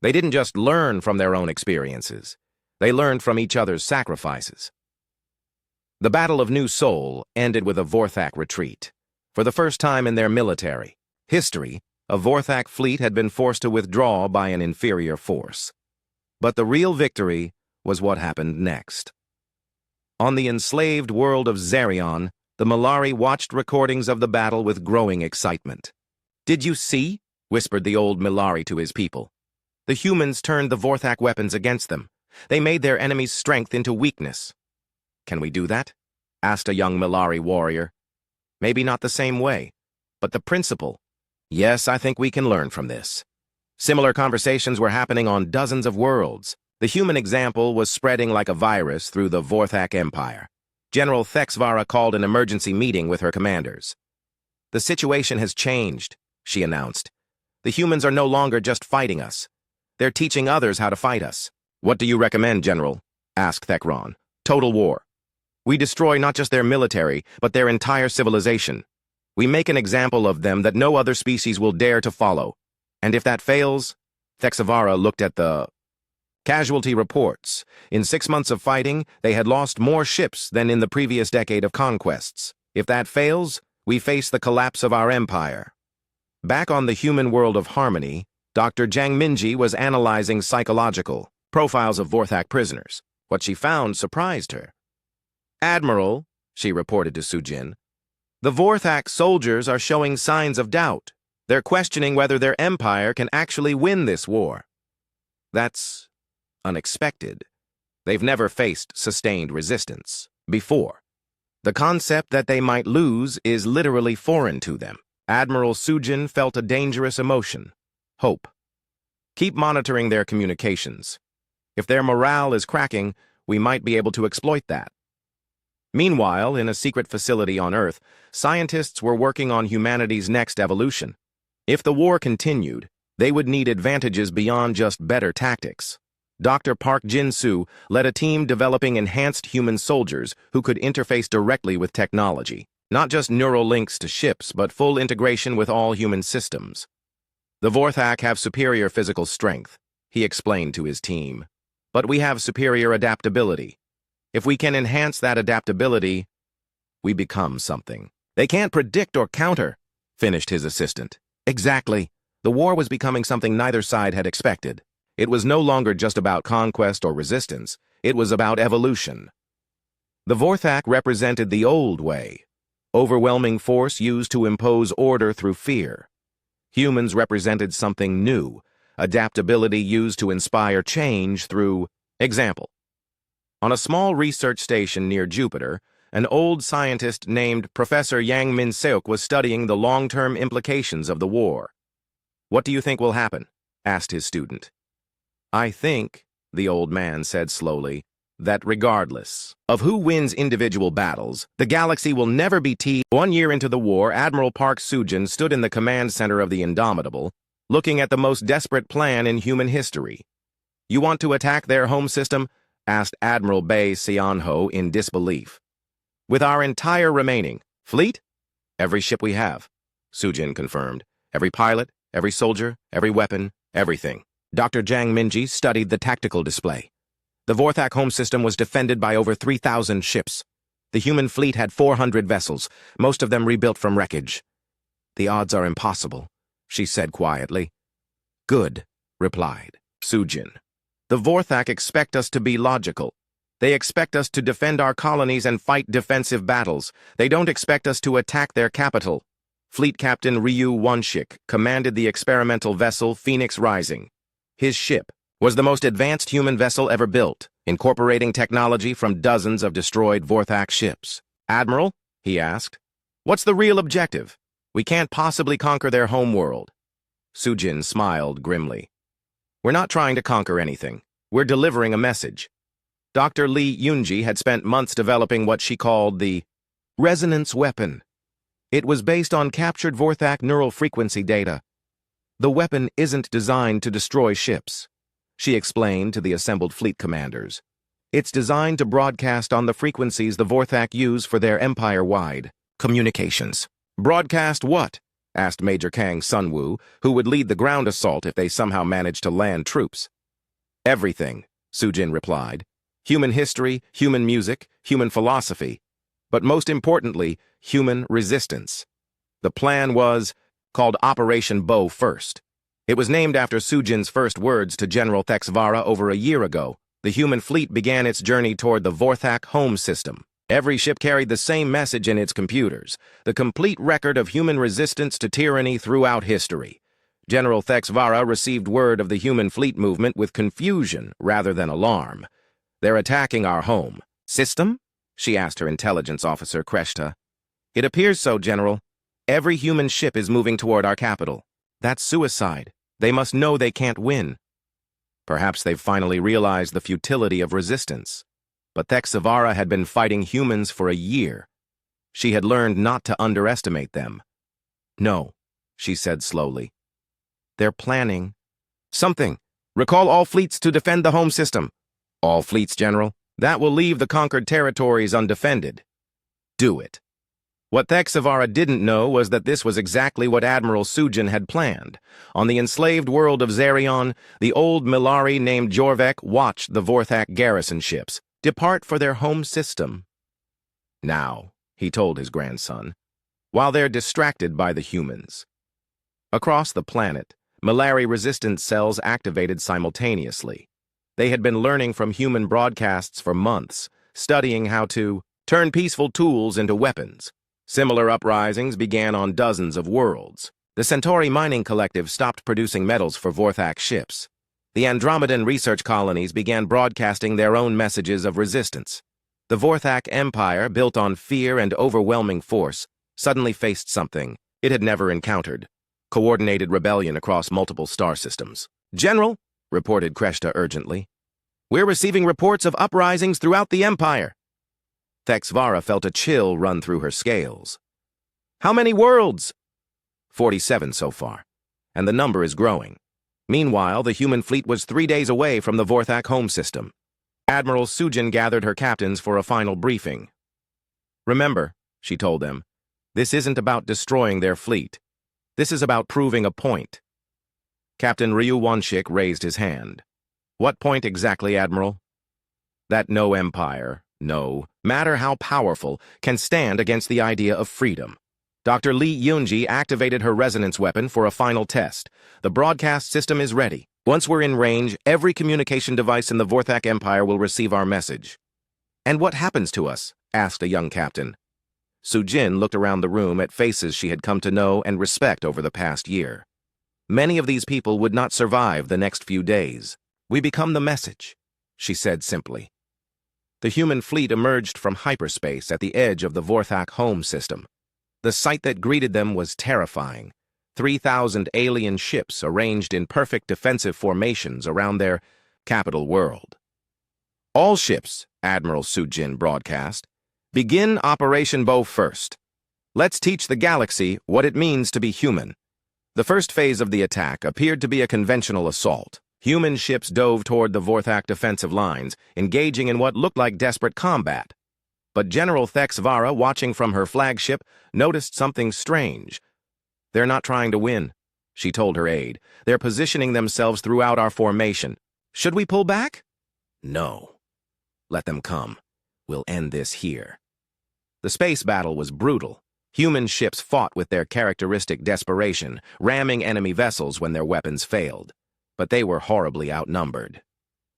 S1: They didn't just learn from their own experiences. They learned from each other's sacrifices. The Battle of New Seoul ended with a Vorthak retreat. For the first time in their military history, a Vorthak fleet had been forced to withdraw by an inferior force. But the real victory was what happened next. On the enslaved world of Zerion, the Malari watched recordings of the battle with growing excitement. Did you see? Whispered the old Malari to his people. The humans turned the Vorthak weapons against them. They made their enemy's strength into weakness. Can we do that? Asked a young Malari warrior. Maybe not the same way, but the principle. Yes, I think we can learn from this. Similar conversations were happening on dozens of worlds. The human example was spreading like a virus through the Vorthak Empire. General Thexavara called an emergency meeting with her commanders. The situation has changed, she announced. The humans are no longer just fighting us. They're teaching others how to fight us. What do you recommend, General? Asked Thekron. Total war. We destroy not just their military, but their entire civilization. We make an example of them that no other species will dare to follow. And if that fails, Thexavara looked at the casualty reports. In 6 months of fighting, they had lost more ships than in the previous decade of conquests. If that fails, we face the collapse of our empire. Back on the human world of harmony, Dr. Jang Minji was analyzing psychological profiles of Vorthak prisoners. What she found surprised her. Admiral, she reported to Sujin, the Vorthak soldiers are showing signs of doubt. They're questioning whether their empire can actually win this war. That's unexpected. They've never faced sustained resistance before. The concept that they might lose is literally foreign to them. Admiral Sujin felt a dangerous emotion, hope. Keep monitoring their communications. If their morale is cracking, we might be able to exploit that. Meanwhile, in a secret facility on Earth, scientists were working on humanity's next evolution. If the war continued, they would need advantages beyond just better tactics. Dr. Park Jin-soo led a team developing enhanced human soldiers who could interface directly with technology. Not just neural links to ships, but full integration with all human systems. The Vorthak have superior physical strength, he explained to his team. But we have superior adaptability. If we can enhance that adaptability, we become something. They can't predict or counter, finished his assistant. Exactly. The war was becoming something neither side had expected. It was no longer just about conquest or resistance. It was about evolution. The Vorthak represented the old way, overwhelming force used to impose order through fear. Humans represented something new, adaptability used to inspire change through example. On a small research station near Jupiter, an old scientist named Professor Yang Min-seok was studying the long-term implications of the war. What do you think will happen? Asked his student. I think, the old man said slowly, that regardless of who wins individual battles, the galaxy will never be teased. 1 year into the war, Admiral Park Sujin stood in the command center of the Indomitable, looking at the most desperate plan in human history. You want to attack their home system? Asked Admiral Bae Seonho in disbelief. With our entire remaining fleet? Every ship we have, Sujin confirmed. Every pilot, every soldier, every weapon, everything. Dr. Jiang Minji studied the tactical display. The Vorthak home system was defended by over 3,000 ships. The human fleet had 400 vessels, most of them rebuilt from wreckage. The odds are impossible, she said quietly. Good, replied Sujin. The Vorthak expect us to be logical. They expect us to defend our colonies and fight defensive battles. They don't expect us to attack their capital. Fleet Captain Ryu Wonshik commanded the experimental vessel Phoenix Rising. His ship was the most advanced human vessel ever built, incorporating technology from dozens of destroyed Vorthak ships. Admiral, he asked, what's the real objective? We can't possibly conquer their home world. Sujin smiled grimly. We're not trying to conquer anything. We're delivering a message. Dr. Lee Yunji had spent months developing what she called the resonance weapon. It was based on captured Vorthak neural frequency data. The weapon isn't designed to destroy ships, she explained to the assembled fleet commanders. It's designed to broadcast on the frequencies the Vorthak use for their empire-wide communications. Broadcast what? Asked Major Kang Sunwoo, who would lead the ground assault if they somehow managed to land troops. Everything, Sujin replied. Human history, human music, human philosophy, but most importantly, human resistance. The plan was called Operation Bow First. It was named after Sujin's first words to General Thexvara over a year ago. The human fleet began its journey toward the Vorthak home system. Every ship carried the same message in its computers, the complete record of human resistance to tyranny throughout history. General Thexvara received word of the human fleet movement with confusion rather than alarm. They're attacking our home system? She asked her intelligence officer, Kreshta. It appears so, General. Every human ship is moving toward our capital. That's suicide. They must know they can't win. Perhaps they've finally realized the futility of resistance. But Thexvara had been fighting humans for a year. She had learned not to underestimate them. No, she said slowly. They're planning something. Recall all fleets to defend the home system. All fleets, General. That will leave the conquered territories undefended. Do it. What Thexvara didn't know was that this was exactly what Admiral Sujin had planned. On the enslaved world of Zerion, the old Milari named Jorvek watched the Vorthak garrison ships depart for their home system. Now, he told his grandson, while they're distracted by the humans. Across the planet, Milari resistance cells activated simultaneously. They had been learning from human broadcasts for months, studying how to turn peaceful tools into weapons. Similar uprisings began on dozens of worlds. The Centauri Mining Collective stopped producing metals for Vorthak ships. The Andromedan research colonies began broadcasting their own messages of resistance. The Vorthak Empire, built on fear and overwhelming force, suddenly faced something it had never encountered: coordinated rebellion across multiple star systems. General, reported Kreshta urgently, we're receiving reports of uprisings throughout the Empire. Thexvara felt a chill run through her scales. How many worlds? 47 so far, and the number is growing. Meanwhile, the human fleet was 3 days away from the Vorthak home system. Admiral Sujin gathered her captains for a final briefing. Remember, she told them, this isn't about destroying their fleet. This is about proving a point. Captain Ryu Wonshik raised his hand. What point exactly, Admiral? That no empire, no matter how powerful, can stand against the idea of freedom. Dr. Lee Yunji activated her resonance weapon for a final test. The broadcast system is ready. Once we're in range, every communication device in the Vorthak Empire will receive our message. And what happens to us? Asked a young captain. Sujin looked around the room at faces she had come to know and respect over the past year. Many of these people would not survive the next few days. We become the message, she said simply. The human fleet emerged from hyperspace at the edge of the Vorthak home system. The sight that greeted them was terrifying. 3,000 alien ships arranged in perfect defensive formations around their capital world. All ships, Admiral Sujin broadcast, begin Operation Bow First. Let's teach the galaxy what it means to be human. The first phase of the attack appeared to be a conventional assault. Human ships dove toward the Vorthak defensive lines, engaging in what looked like desperate combat. But General Thexvara, watching from her flagship, noticed something strange. They're not trying to win. she told her aide. "They're positioning themselves throughout our formation. Should we pull back?" "No. Let them come. We'll end this here." The space battle was brutal. Human ships fought with their characteristic desperation, ramming enemy vessels when their weapons failed. But they were horribly outnumbered.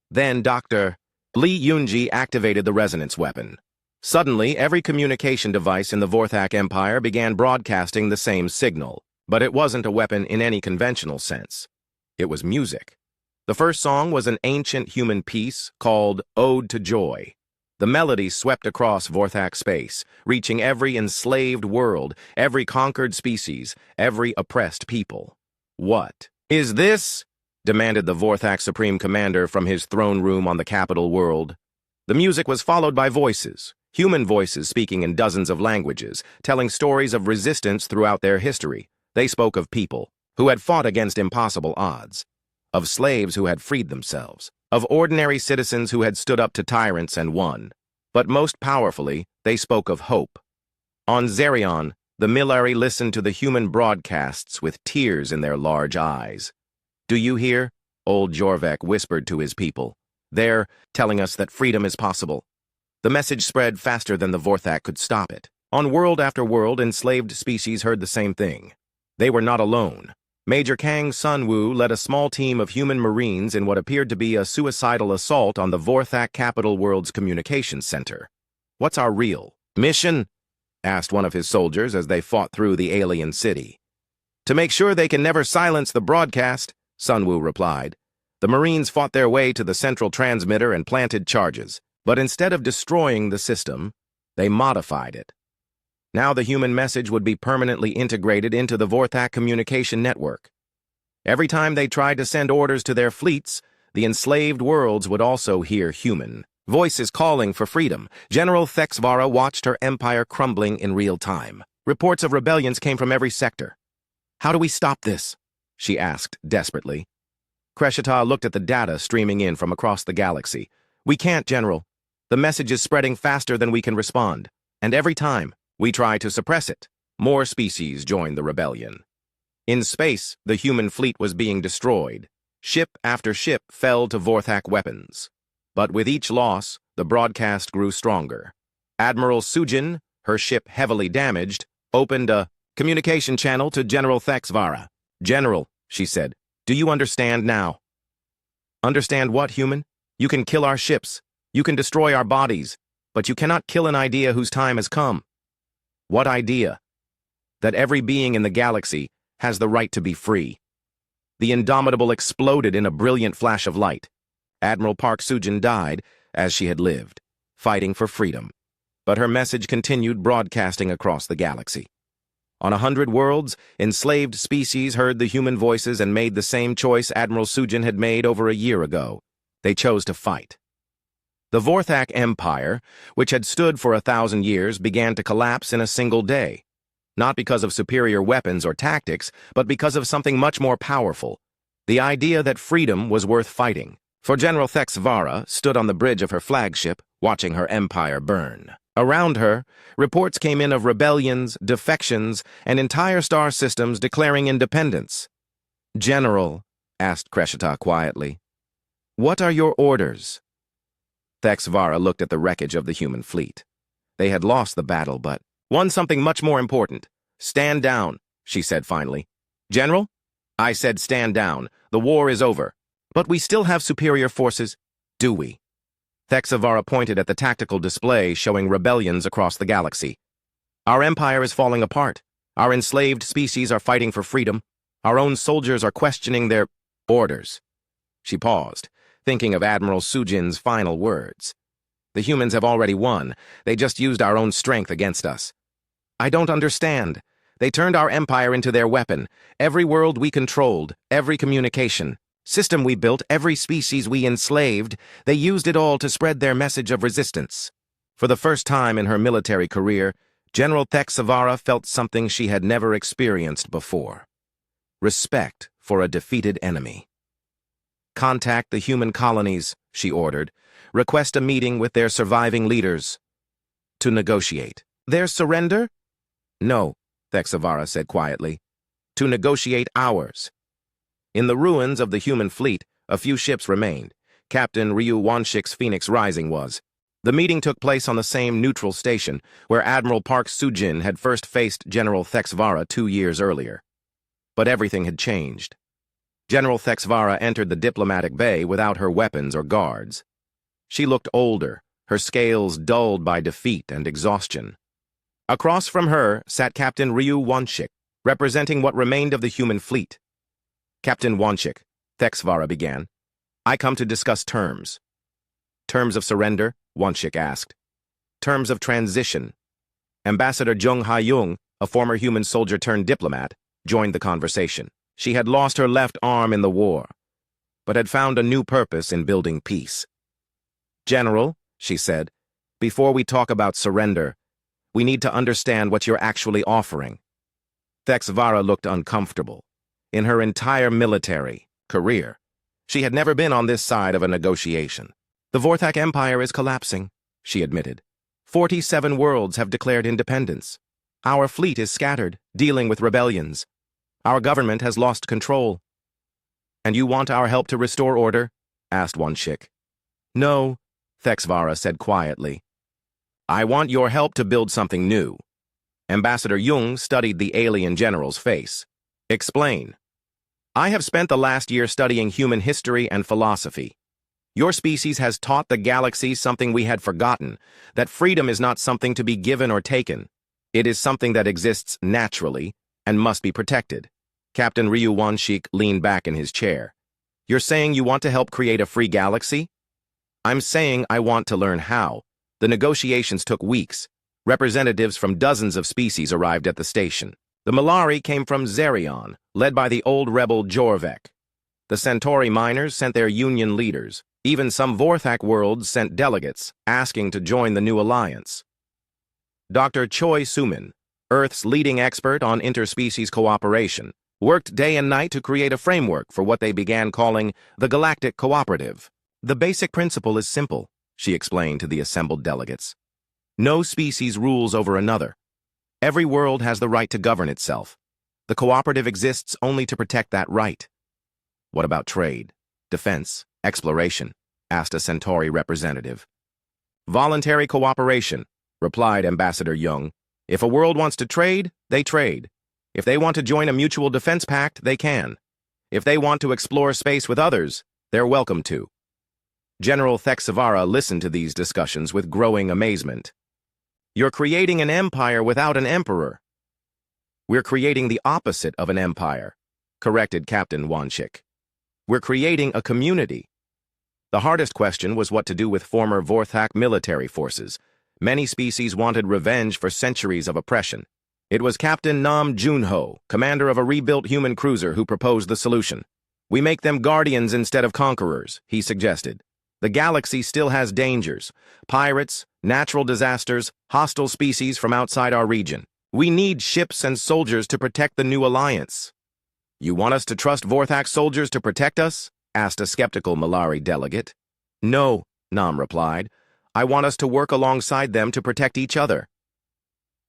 S1: Then Dr. Lee Yunji activated the resonance weapon. Suddenly, every communication device in the Vorthak Empire began broadcasting the same signal. But it wasn't a weapon in any conventional sense. It was music. The first song was an ancient human piece called Ode to Joy. The melody swept across Vorthak space, reaching every enslaved world, every conquered species, every oppressed people. "What is this?" demanded the Vorthak Supreme Commander from his throne room on the capital world. The music was followed by voices, human voices speaking in dozens of languages, telling stories of resistance throughout their history. They spoke of people who had fought against impossible odds, of slaves who had freed themselves, of ordinary citizens who had stood up to tyrants and won. But most powerfully, they spoke of hope. On Zerion, the Milari listened to the human broadcasts with tears in their large eyes. "Do you hear?" Old Jorvek whispered to his people. "They're telling us that freedom is possible." The message spread faster than the Vorthak could stop it. On world after world, enslaved species heard the same thing. They were not alone. Major Kang Sunwoo led a small team of human marines in what appeared to be a suicidal assault on the Vorthak capital world's communications center. "What's our real mission?" asked one of his soldiers as they fought through the alien city. "To make sure they can never silence the broadcast," Sunwoo replied. The Marines fought their way to the central transmitter and planted charges, but instead of destroying the system, they modified it. Now the human message would be permanently integrated into the Vorthak communication network. Every time they tried to send orders to their fleets, the enslaved worlds would also hear human voices calling for freedom. General Thexvara watched her empire crumbling in real time. Reports of rebellions came from every sector. "How do we stop this?" she asked desperately. Kreshata looked at the data streaming in from across the galaxy. "We can't, General. The message is spreading faster than we can respond, and every time we try to suppress it, more species join the rebellion." In space, the human fleet was being destroyed. Ship after ship fell to Vorthak weapons. But with each loss, the broadcast grew stronger. Admiral Sujin, her ship heavily damaged, opened a communication channel to General Thexvara. "General," she said, "do you understand now?" "Understand what, human? You can kill our ships. You can destroy our bodies. But you cannot kill an idea whose time has come." "What idea?" "That every being in the galaxy has the right to be free." The Indomitable exploded in a brilliant flash of light. Admiral Park Sujin died, as she had lived, fighting for freedom. But her message continued broadcasting across the galaxy. On 100 worlds, enslaved species heard the human voices and made the same choice Admiral Sujin had made over a year ago. They chose to fight. The Vorthak Empire, which had stood for 1,000 years, began to collapse in a single day. Not because of superior weapons or tactics, but because of something much more powerful. The idea that freedom was worth fighting. For General Thexvara stood on the bridge of her flagship, watching her empire burn. Around her, reports came in of rebellions, defections, and entire star systems declaring independence. "General," asked Kreshata quietly, "what are your orders?" Thexvara looked at the wreckage of the human fleet. They had lost the battle, but won something much more important. "Stand down," she said finally. "General?" "I said stand down. The war is over. But we still have superior forces." "Do we?" Thexvara pointed at the tactical display showing rebellions across the galaxy. "Our empire is falling apart. Our enslaved species are fighting for freedom. Our own soldiers are questioning their orders." She paused, thinking of Admiral Sujin's final words. "The humans have already won. They just used our own strength against us." "I don't understand. They turned our empire into their weapon. Every world we controlled, every communication system we built, every species we enslaved, they used it all to spread their message of resistance." For the first time in her military career, General Thexvara felt something she had never experienced before. Respect for a defeated enemy. "Contact the human colonies," she ordered. "Request a meeting with their surviving leaders to negotiate." "Their surrender?" "No," Thexvara said quietly. to negotiate ours. In the ruins of the human fleet, a few ships remained. Captain Ryu Wanshik's Phoenix Rising was. The meeting took place on the same neutral station where Admiral Park Sujin had first faced General Thexvara 2 years earlier. But everything had changed. General Thexvara entered the diplomatic bay without her weapons or guards. She looked older, her scales dulled by defeat and exhaustion. Across from her sat Captain Ryu Wanshik, representing what remained of the human fleet. Captain Wanshik, Thexvara began, I come to discuss terms. Terms of surrender? Wanshik asked. Terms of transition. Ambassador Jung Ha-Jung, a former human soldier turned diplomat, joined the conversation. She had lost her left arm in the war, but had found a new purpose in building peace. General, she said, before we talk about surrender, we need to understand what you're actually offering. Thexvara looked uncomfortable. In her entire military career, she had never been on this side of a negotiation. The Vorthak Empire is collapsing, she admitted. 47 worlds have declared independence. Our fleet is scattered, dealing with rebellions. Our government has lost control. And you want our help to restore order? Asked Wanshik. No, Thexvara said quietly. I want your help to build something new. Ambassador Jung studied the alien general's face. Explain. I have spent the last year studying human history and philosophy. Your species has taught the galaxy something we had forgotten, that freedom is not something to be given or taken. It is something that exists naturally and must be protected. Captain Ryu Wanshik leaned back in his chair. You're saying you want to help create a free galaxy? I'm saying I want to learn how. The negotiations took weeks. Representatives from dozens of species arrived at the station. The Malari came from Zerion, led by the old rebel Jorvek. The Centauri miners sent their union leaders. Even some Vorthak worlds sent delegates, asking to join the new alliance. Dr. Choi Sumin, Earth's leading expert on interspecies cooperation, worked day and night to create a framework for what they began calling the Galactic Cooperative. The basic principle is simple, she explained to the assembled delegates. No species rules over another. Every world has the right to govern itself. The cooperative exists only to protect that right. What about trade, defense, exploration? Asked a Centauri representative. Voluntary cooperation, replied Ambassador Jung. If a world wants to trade, they trade. If they want to join a mutual defense pact, they can. If they want to explore space with others, they're welcome to. General Thexvara listened to these discussions with growing amazement. You're creating an empire without an emperor. We're creating the opposite of an empire, corrected Captain Wanshik. We're creating a community. The hardest question was what to do with former Vorthak military forces. Many species wanted revenge for centuries of oppression. It was Captain Nam Junho, commander of a rebuilt human cruiser, who proposed the solution. We make them guardians instead of conquerors, he suggested. The galaxy still has dangers. Pirates, natural disasters, hostile species from outside our region. We need ships and soldiers to protect the new alliance. You want us to trust Vorthak soldiers to protect us? Asked a skeptical Malari delegate. No, Nam replied. I want us to work alongside them to protect each other.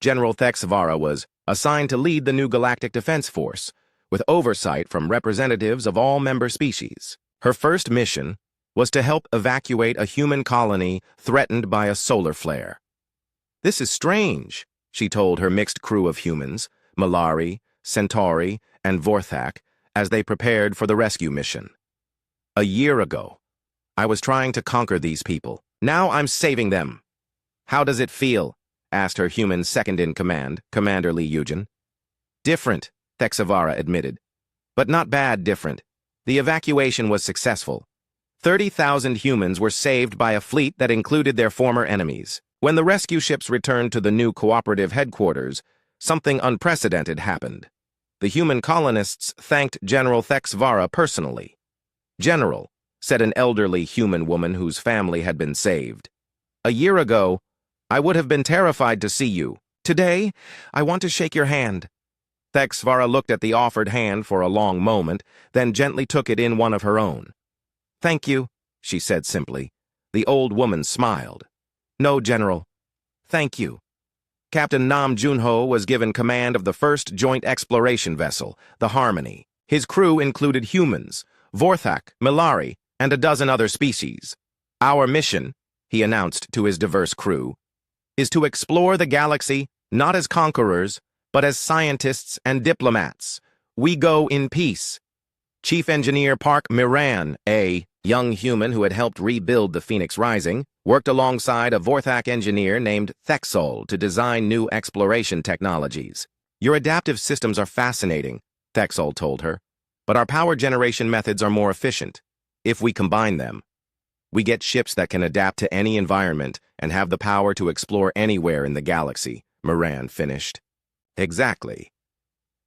S1: General Thexvara was assigned to lead the new Galactic Defense Force, with oversight from representatives of all member species. Her first mission was to help evacuate a human colony threatened by a solar flare. This is strange, she told her mixed crew of humans, Malari, Centauri, and Vorthak, as they prepared for the rescue mission. A year ago, I was trying to conquer these people. Now I'm saving them. How does it feel? Asked her human second-in-command, Commander Lee Eugen. Different, Thexvara admitted. But not bad different. The evacuation was successful. 30,000 humans were saved by a fleet that included their former enemies. When the rescue ships returned to the new cooperative headquarters, something unprecedented happened. The human colonists thanked General Thexvara personally. General, said an elderly human woman whose family had been saved. A year ago, I would have been terrified to see you. Today, I want to shake your hand. Thexvara looked at the offered hand for a long moment, then gently took it in one of her own. Thank you, she said simply. The old woman smiled. No, General. Thank you. Captain Nam Junho was given command of the first joint exploration vessel, the Harmony. His crew included humans, Vorthak, Milari, and a dozen other species. Our mission, he announced to his diverse crew, is to explore the galaxy not as conquerors, but as scientists and diplomats. We go in peace. Chief Engineer Park Miran, a young human who had helped rebuild the Phoenix Rising, worked alongside a Vorthak engineer named Thexol to design new exploration technologies. Your adaptive systems are fascinating, Thexol told her, but our power generation methods are more efficient. If we combine them, we get ships that can adapt to any environment and have the power to explore anywhere in the galaxy, Moran finished. Exactly.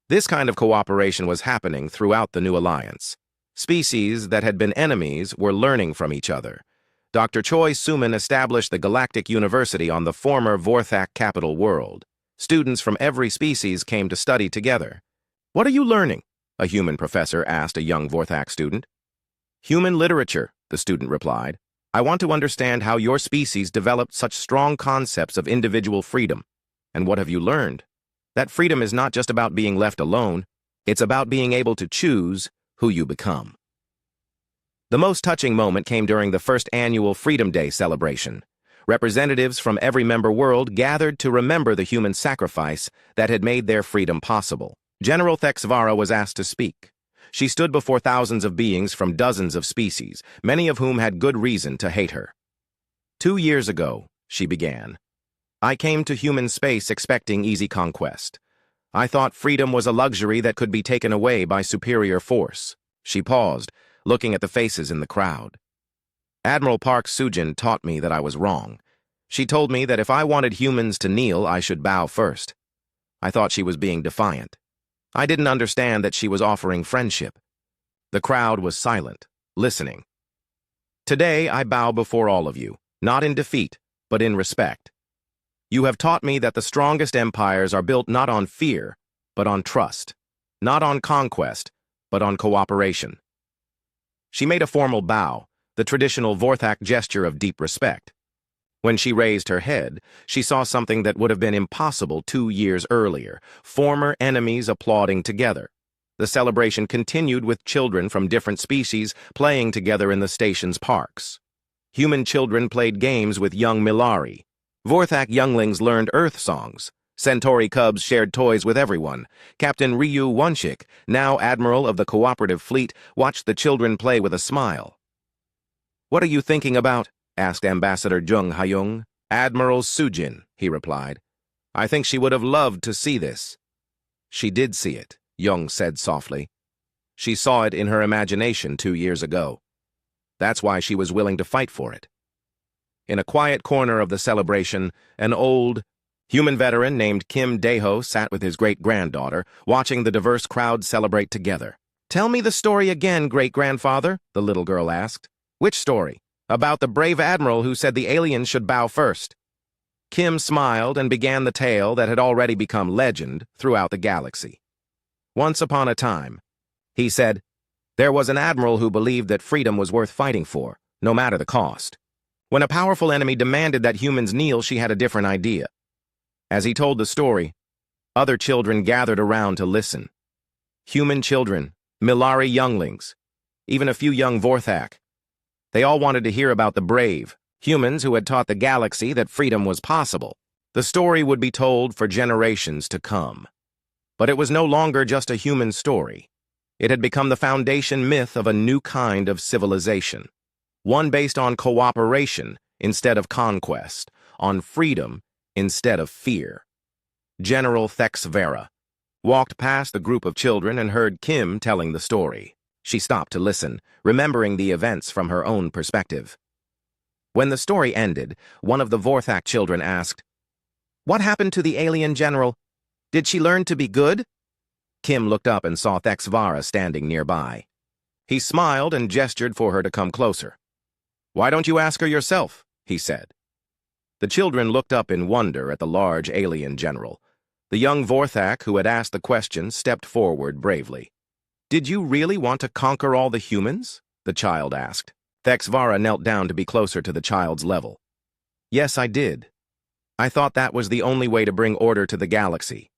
S1: This kind of cooperation was happening throughout the new alliance. Species that had been enemies were learning from each other. Dr. Choi Suman established the Galactic University on the former Vorthak capital world. Students from every species came to study together. "What are you learning?" a human professor asked a young Vorthak student. "Human literature," the student replied. "I want to understand how your species developed such strong concepts of individual freedom. And what have you learned? That freedom is not just about being left alone, it's about being able to choose who you become." The most touching moment came during the first annual Freedom Day celebration. Representatives from every member world gathered to remember the human sacrifice that had made their freedom possible. General Thexvara was asked to speak. She stood before thousands of beings from dozens of species, many of whom had good reason to hate her. 2 years ago, she began, I came to human space expecting easy conquest. I thought freedom was a luxury that could be taken away by superior force. She paused, looking at the faces in the crowd. Admiral Park Sujin taught me that I was wrong. She told me that if I wanted humans to kneel, I should bow first. I thought she was being defiant. I didn't understand that she was offering friendship. The crowd was silent, listening. Today, I bow before all of you, not in defeat, but in respect. You have taught me that the strongest empires are built not on fear, but on trust, not on conquest, but on cooperation. She made a formal bow, the traditional Vorthak gesture of deep respect. When she raised her head, she saw something that would have been impossible 2 years earlier, former enemies applauding together. The celebration continued with children from different species playing together in the station's parks. Human children played games with young Milari. Vorthak younglings learned Earth songs. Centauri cubs shared toys with everyone. Captain Ryu Wonshik, now Admiral of the Cooperative Fleet, watched the children play with a smile. "What are you thinking about?" asked Ambassador Jung Hayung. "Admiral Sujin," he replied. "I think she would have loved to see this." "She did see it," Jung said softly. "She saw it in her imagination 2 years ago. That's why she was willing to fight for it." In a quiet corner of the celebration, an old, human veteran named Kim Daeho sat with his great-granddaughter, watching the diverse crowd celebrate together. "Tell me the story again, great-grandfather," the little girl asked. "Which story? About the brave admiral who said the aliens should bow first." Kim smiled and began the tale that had already become legend throughout the galaxy. Once upon a time, he said, there was an admiral who believed that freedom was worth fighting for, no matter the cost. When a powerful enemy demanded that humans kneel, she had a different idea. As he told the story, other children gathered around to listen. Human children, Milari younglings, even a few young Vorthak. They all wanted to hear about the brave, humans who had taught the galaxy that freedom was possible. The story would be told for generations to come. But it was no longer just a human story. It had become the foundation myth of a new kind of civilization. One based on cooperation instead of conquest, on freedom instead of fear. General Thexvara walked past the group of children and heard Kim telling the story. She stopped to listen, remembering the events from her own perspective. When the story ended, one of the Vorthak children asked, "What happened to the alien general? Did she learn to be good?" Kim looked up and saw Thexvara standing nearby. He smiled and gestured for her to come closer. "Why don't you ask her yourself?" he said. The children looked up in wonder at the large alien general. The young Vorthak who had asked the question stepped forward bravely. "Did you really want to conquer all the humans?" the child asked. Thexvara knelt down to be closer to the child's level. "Yes, I did. I thought that was the only way to bring order to the galaxy.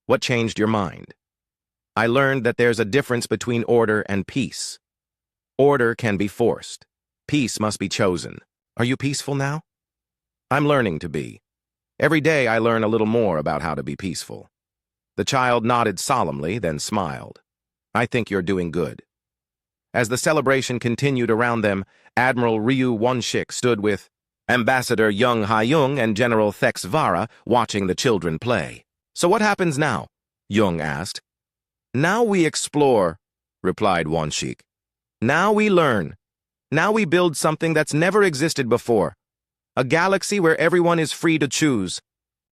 S1: What changed your mind? I learned that there's a difference between order and peace. Order can be forced. Peace must be chosen. Are you peaceful now? I'm learning to be. Every day I learn a little more about how to be peaceful. The child nodded solemnly, then smiled. I think you're doing good. As the celebration continued around them, Admiral Ryu Wonshik stood with Ambassador Young Ha-young and General Thex Vara watching the children play. So what happens now? Young asked. Now we explore, replied Wonshik. Now we learn. Now we build something that's never existed before. A galaxy where everyone is free to choose.